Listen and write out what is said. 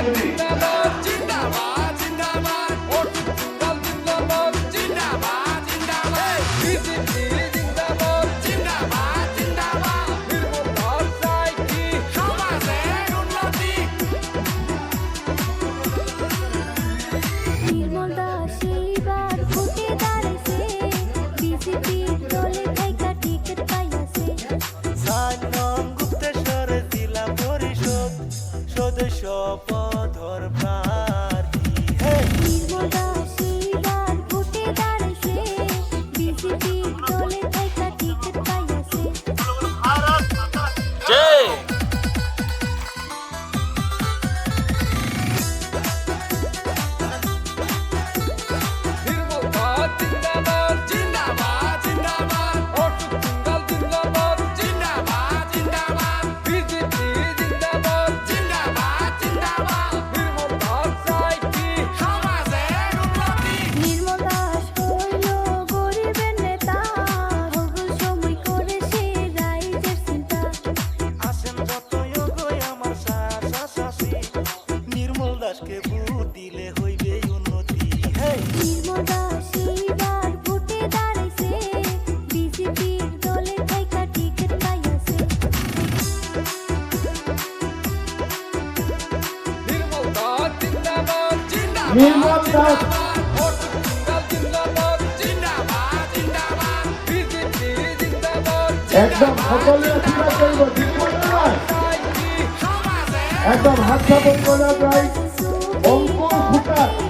যদি পথর প্রার্থী নির্মল দাস এইবার ভোটে দাঁড়াইছে বিজেপি দলে থাইকা টিকিট পাইয়াছে দাসকে ভোট দিলে হইবে উন্নতি নির্মল দাস এইবার ভোটে দাঁড়াইছে বিজেপির দলে থাইকা টিকিট পাইয়াছে নির্মল দাস একদম সকলে আশীর্বাদ করব ঠিক মতো নয় একদম হাত ছাপন করা যায় অঙ্কুর ফুটা